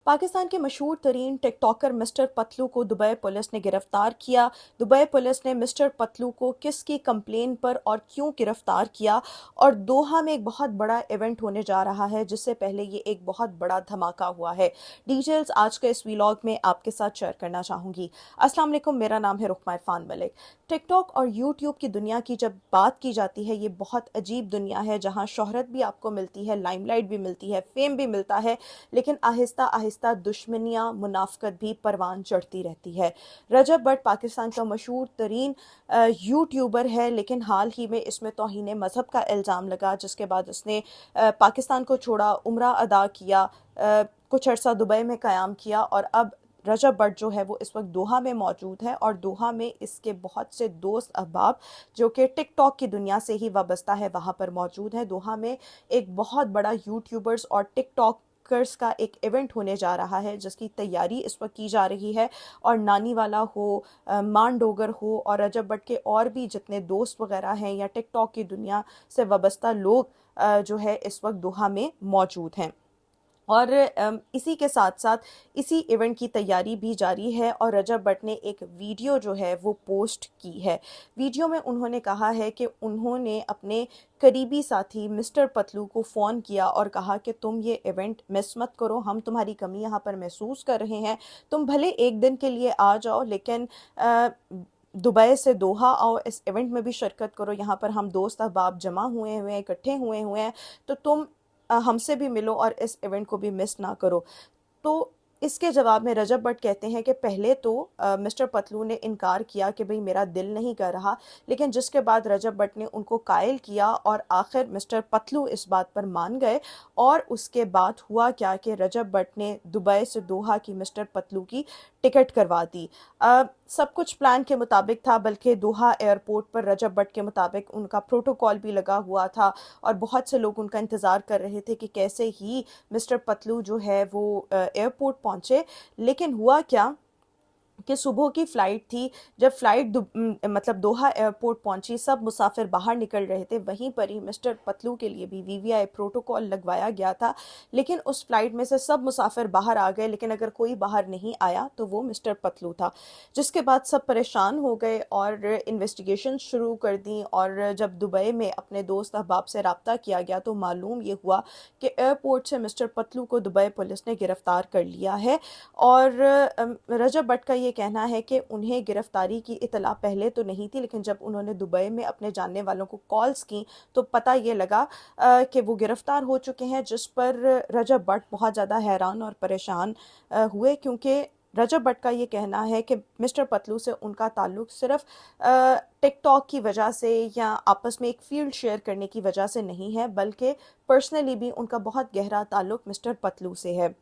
पाकिस्तान के मशहूर तरीन टिकटॉकर मिस्टर पतलू को दुबई पुलिस ने गिरफ्तार किया। दुबई पुलिस ने मिस्टर पतलू को किसकी कंप्लेन पर और क्यों गिरफ्तार किया, और दोहा में एक बहुत बड़ा इवेंट होने जा रहा है जिससे पहले ये एक बहुत बड़ा धमाका हुआ है। डिटेल्स आज के इस व्लॉग में आपके साथ शेयर करना चाहूँगी। अस्सलाम वालेकुम, मेरा नाम है रुकमा इरफान मलिक। टिकटॉक और यूट्यूब की दुनिया की जब बात की जाती है, ये बहुत अजीब दुनिया है जहाँ शोहरत भी आपको मिलती है, लाइमलाइट भी मिलती है, फेम भी मिलता है, लेकिन आहिस्ता आहिस्ता दुश्मनियाँ, मुनाफकत भी परवान चढ़ती रहती है। रजब भट्ट पाकिस्तान का मशहूर तरीन यूट्यूबर है, लेकिन हाल ही में इसमें तौहीन मज़हब का इल्ज़ाम लगा, जिसके बाद उसने पाकिस्तान को छोड़ा, उम्रा अदा किया, कुछ अरसा दुबई में क़याम किया, और अब रजब भट्ट जो है वो इस वक्त दोहा में मौजूद है, और दोहा में इसके बहुत से दोस्त अहबाब जो कि टिकटॉक की दुनिया से ही वाबस्ता है वहाँ पर मौजूद है। दोहा में एक बहुत बड़ा यूट्यूबर्स और टिकटॉक का एक इवेंट होने जा रहा है जिसकी तैयारी इस वक्त की जा रही है, और नानी वाला हो, मान डोगर हो, और रजब भट्ट के और भी जितने दोस्त वगैरह हैं या टिकटॉक की दुनिया से वाबस्ता लोग जो है इस वक्त दोहा में मौजूद हैं। और इसी के साथ साथ इसी इवेंट की तैयारी भी जारी है, और रजब भट्ट ने एक वीडियो जो है वो पोस्ट की है। वीडियो में उन्होंने कहा है कि उन्होंने अपने करीबी साथी मिस्टर पतलू को फ़ोन किया और कहा कि तुम ये इवेंट मिस मत करो, हम तुम्हारी कमी यहाँ पर महसूस कर रहे हैं, तुम भले एक दिन के लिए आ जाओ, लेकिन दुबई से दोहा आओ, इस इवेंट में भी शिरकत करो, यहाँ पर हम दोस्त अहबाब जमा हुए हुए हैं, इकट्ठे हुए हुए हैं, तो तुम हमसे भी मिलो और इस इवेंट को भी मिस ना करो। तो इसके जवाब में रजब भट्ट कहते हैं कि पहले तो मिस्टर पतलू ने इनकार किया कि भाई मेरा दिल नहीं कर रहा, लेकिन जिसके बाद रजब भट्ट ने उनको कायल किया और आखिर मिस्टर पतलू इस बात पर मान गए, और उसके बाद हुआ क्या कि रजब भट्ट ने दुबई से दोहा की मिस्टर पतलू की टिकट करवा दी। सब कुछ प्लान के मुताबिक था, बल्कि दोहा एयरपोर्ट पर रजब भट्ट के मुताबिक उनका प्रोटोकॉल भी लगा हुआ था, और बहुत से लोग उनका इंतज़ार कर रहे थे कि कैसे ही मिस्टर पतलू जो है वो एयरपोर्ट पहुंचे। लेकिन हुआ क्या कि सुबह की फ़्लाइट थी, जब फ़्लाइट मतलब दोहा एयरपोर्ट पहुंची, सब मुसाफिर बाहर निकल रहे थे, वहीं पर ही मिस्टर पतलू के लिए भी वीवीआई प्रोटोकॉल लगवाया गया था, लेकिन उस फ़्लाइट में से सब मुसाफिर बाहर आ गए, लेकिन अगर कोई बाहर नहीं आया तो वो मिस्टर पतलू था। जिसके बाद सब परेशान हो गए और इन्वेस्टिगेशन शुरू कर दी, और जब दुबई में अपने दोस्त अहबाब से रब्ता किया गया तो मालूम ये हुआ कि एयरपोर्ट से मिस्टर पतलू को दुबई पुलिस ने गिरफ़्तार कर लिया है। और रजब भट्ट का ये कहना है कि उन्हें गिरफ्तारी की इतला पहले तो नहीं थी, लेकिन जब उन्होंने दुबई में अपने जानने वालों को कॉल्स की तो पता ये लगा कि वो गिरफ्तार हो चुके हैं, जिस पर रजब भट्ट बहुत ज़्यादा हैरान और परेशान हुए, क्योंकि रजब भट्ट का ये कहना है कि मिस्टर पतलू से उनका ताल्लुक सिर्फ टिकटॉक की वजह से या आपस में एक फील्ड शेयर करने की वजह से नहीं है, बल्कि पर्सनली भी उनका बहुत गहरा ताल्लुक मिस्टर पतलू से है।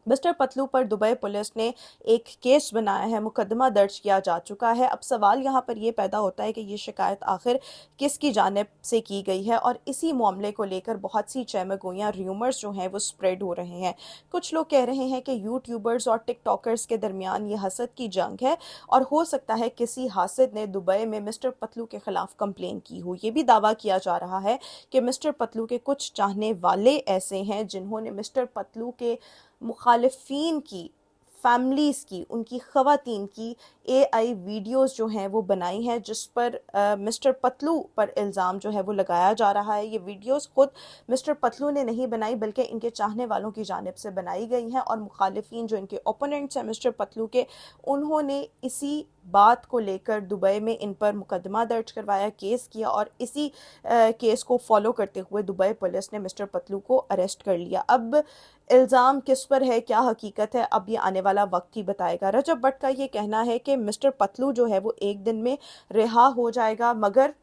मिस्टर पतलू पर दुबई पुलिस ने एक केस बनाया है, मुकदमा दर्ज किया जा चुका है। अब सवाल यहाँ पर ये पैदा होता है कि ये शिकायत आखिर किसकी जानिब से की गई है, और इसी मामले को लेकर बहुत सी चहमगोइयाँ, र्यूमर्स जो हैं वो स्प्रेड हो रहे हैं। कुछ लोग कह रहे हैं कि यूट्यूबर्स और टिकटॉकर्स के दरमियान ये हसद की जंग है, और हो सकता है किसी हासिद ने दुबई में मिस्टर पतलू के ख़िलाफ़ कंप्लेन की हो। ये भी दावा किया जा रहा है कि मिस्टर पतलू के कुछ चाहने वाले ऐसे हैं जिन्होंने मिस्टर पतलू के मुखालिफिन की फैमिलीज़ की, उनकी ख़वातीन की एआई वीडियोस जो हैं वो बनाई हैं, जिस पर मिस्टर पतलू पर इल्ज़ाम जो है वो लगाया जा रहा है। ये वीडियोस खुद मिस्टर पतलू ने नहीं बनाई, बल्कि इनके चाहने वालों की जानिब से बनाई गई हैं, और मुखालिफिन जो इनके ओपोनेंट्स हैं मिस्टर पतलू के, उन्होंने इसी बात को लेकर दुबई में इन पर मुकदमा दर्ज करवाया, केस किया, और इसी केस को फॉलो करते हुए दुबई पुलिस ने मिस्टर पतलू को अरेस्ट कर लिया। अब इल्ज़ाम किस पर है, क्या हकीकत है, अब ये आने वाला वक्त ही बताएगा। रजब भट्ट का ये कहना है कि मिस्टर पतलू जो है वो एक दिन में रिहा हो जाएगा, मगर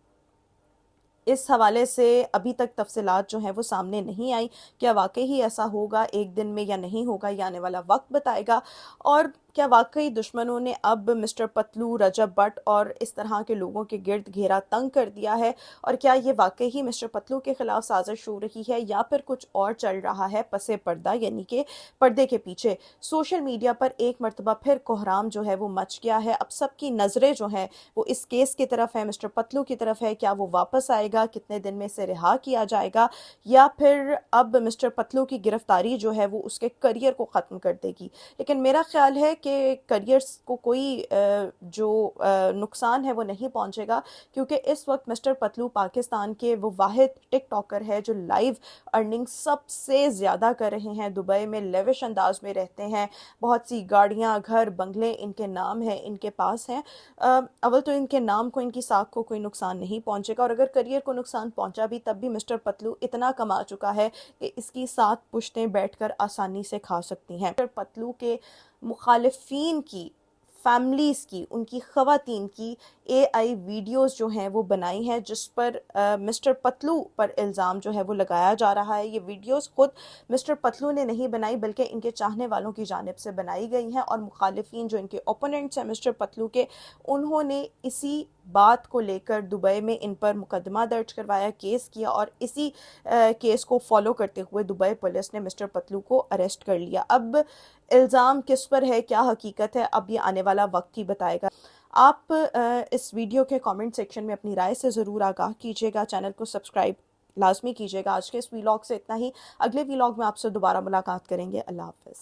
इस हवाले से अभी तक तफसीलात जो हैं वो सामने नहीं आई। क्या वाकई ही ऐसा होगा एक दिन में या नहीं होगा, ये आने वाला वक्त बताएगा। और क्या वाकई दुश्मनों ने अब मिस्टर पतलू, रजब भट्ट और इस तरह के लोगों के गिर्द घेरा तंग कर दिया है, और क्या ये वाकई ही मिस्टर पतलू के ख़िलाफ़ साजिश हो रही है, या फिर कुछ और चल रहा है पसे पर्दा, यानी कि पर्दे के पीछे। सोशल मीडिया पर एक मरतबा फिर कोहराम जो है वो मच गया है। अब सबकी नज़रें जो हैं वो इस केस की तरफ है, मिस्टर पतलू की तरफ है। क्या वो वापस आएगा? گا, کتنے دن میں اسے رہا کیا جائے گا, یا پھر اب مسٹر پتلو کی گرفتاری جو ہے وہ اس کے کریئر کو ختم کر دے گی. لیکن میرا خیال ہے کہ کریئرس کو کوئی جو نقصان ہے وہ نہیں پہنچے گا, کیونکہ اس وقت مسٹر پتلو پاکستان کے وہ واحد ٹک ٹاکر ہے جو لائیو ارننگ سب سے زیادہ کر رہے ہیں. دبئی میں لیوش انداز میں رہتے ہیں, بہت سی گاڑیاں, گھر, بنگلے ان کے نام ہیں, ان کے پاس ہیں. اول تو ان کے نام کو, ان کی ساکھ کو کوئی نقصان نہیں پہنچے گا, اور اگر کریئر کو نقصان پہنچا بھی تب بھی مسٹر پتلو اتنا کما چکا ہے کہ اس کی 7 پشتیں بیٹھ کر آسانی سے کھا سکتی ہیں. مسٹر پتلو کے مخالفین کی فیملیز کی, ان کی خواتین کی اے آئی ویڈیوز جو ہیں وہ بنائی ہیں, جس پر مسٹر پتلو پر الزام جو ہے وہ لگایا جا رہا ہے. یہ ویڈیوز خود مسٹر پتلو نے نہیں بنائی بلکہ ان کے چاہنے والوں کی جانب سے بنائی گئی ہیں, اور مخالفین جو ان کے اوپوننٹس ہیں مسٹر پتلو کے, انہوں نے اسی بات کو لے کر دبئی میں ان پر مقدمہ درج کروایا, کیس کیا, اور اسی کیس کو فالو کرتے ہوئے دبئی پولیس نے مسٹر پتلو کو اریسٹ کر لیا. اب الزام کس پر ہے, کیا حقیقت ہے, اب یہ آنے والا وقت ہی بتائے گا. آپ اس ویڈیو کے کامنٹ سیکشن میں اپنی رائے سے ضرور آگاہ کیجیے گا, چینل کو سبسکرائب لازمی کیجیے گا. آج کے اس ویلاگ سے اتنا ہی, اگلے ویلاگ میں آپ سے دوبارہ ملاقات کریں گے. اللہ حافظ.